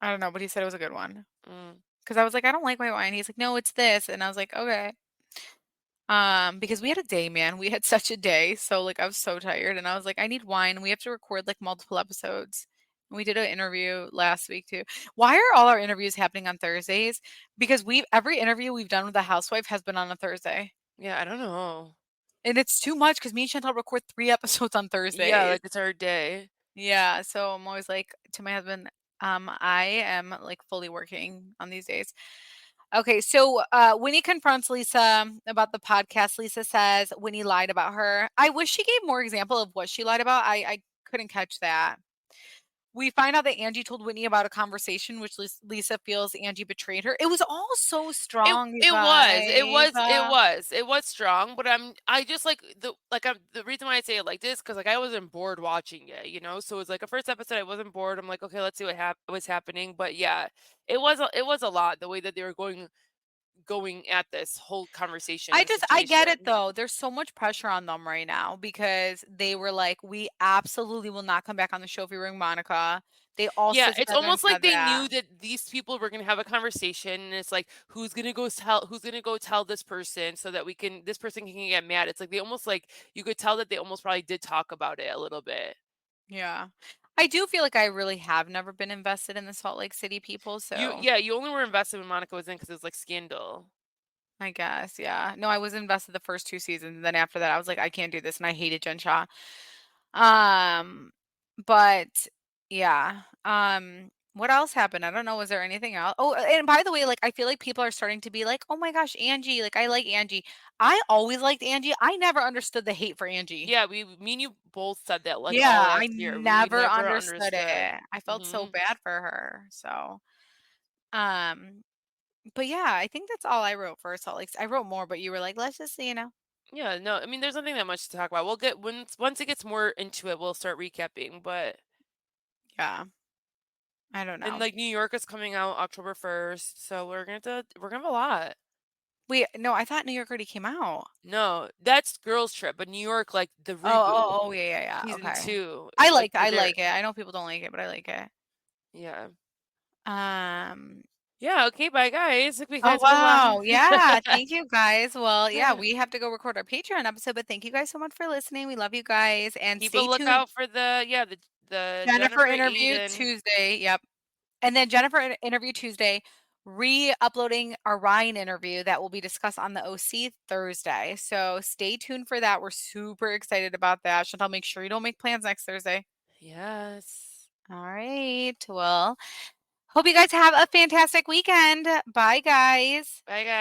I don't know, but he said it was a good one. Mm. Because I was like, I don't like white wine. He's like, no, it's this, and I was like, okay. Because we had a day, man. We had such a day. So like I was so tired and I was like, I need wine. We have to record like multiple episodes. We did an interview last week too. Why are all our interviews happening on Thursdays? Because every interview we've done with a housewife has been on a Thursday. Yeah, I don't know. And it's too much because me and Chantal record 3 episodes on Yeah, Thursdays. like it's our day. Yeah. So I'm always like to my husband, I am like fully working on these days. Okay, so Winnie confronts Lisa about the podcast. Lisa says Winnie lied about her. I wish she gave more example of what she lied about. I couldn't catch that. We find out that Angie told Whitney about a conversation which Lisa feels Angie betrayed her. It was all so strong, you It guys. was strong, but I just the reason why I say it like this, because like I wasn't bored watching it, you know. So it was like a first episode, I wasn't bored. I'm like, okay, let's see what's happening. But yeah, it was a lot the way that they were going at this whole conversation and I get it situation. though. There's so much pressure on them right now because they were like, we absolutely will not come back on the show if we bring Monica. They all Yeah, stood it's together and almost like said they that. knew that these people were gonna have a conversation, and it's like, who's gonna go tell this person so that this person can get mad. It's like they almost like you could tell that they almost probably did talk about it a little bit. Yeah. I do feel like I really have never been invested in the Salt Lake City people, so You only were invested when Monica was in because it was like scandal. I guess, yeah. No, I was invested the first 2 seasons, and then after that, I was like, "I can't do this," and I hated Jen Shah. Um, but yeah. What else happened? I don't know. Was there anything else? Oh, and by the way, like I feel like people are starting to be like, "Oh my gosh, Angie! Like I like Angie." I always liked Angie. I never understood the hate for Angie. Yeah, me and you both said that like all Yeah, I last year. We never never understood understood. it. I felt so Hmm. bad for her. So, um, but yeah, I think that's all I wrote for Salt Lake. I wrote more, but you were like, let's just, Yeah, no, I mean, there's nothing that much to talk about. We'll get once it gets more into it, we'll start recapping. But yeah, I don't and know. like New York is coming out October 1st, so we're gonna have a lot. Wait, no, I thought New York already came out. No, that's Girls Trip, but New York, like the reboot, Yeah, yeah, yeah. season Okay. 2, I like like they're I there. like it. I know people don't like it, but I like it. Yeah. Um, Yeah. Okay. Bye, guys. Like, we oh guys have a lot. wow. Yeah, thank you guys. Well, yeah, Yeah. we have to go record our Patreon episode, but thank you guys so much for listening. We love you guys and Keep a stay tuned. lookout for the Jennifer Jennifer interview Aydin. Tuesday. Yep. And then Jennifer interview Tuesday, re-uploading our Ryan interview that will be discussed on the OC Thursday. So stay tuned for that. We're super excited about that. Chantal, make sure you don't make plans next Thursday. Yes. All right. Well, hope you guys have a fantastic weekend. Bye, guys. Bye, guys.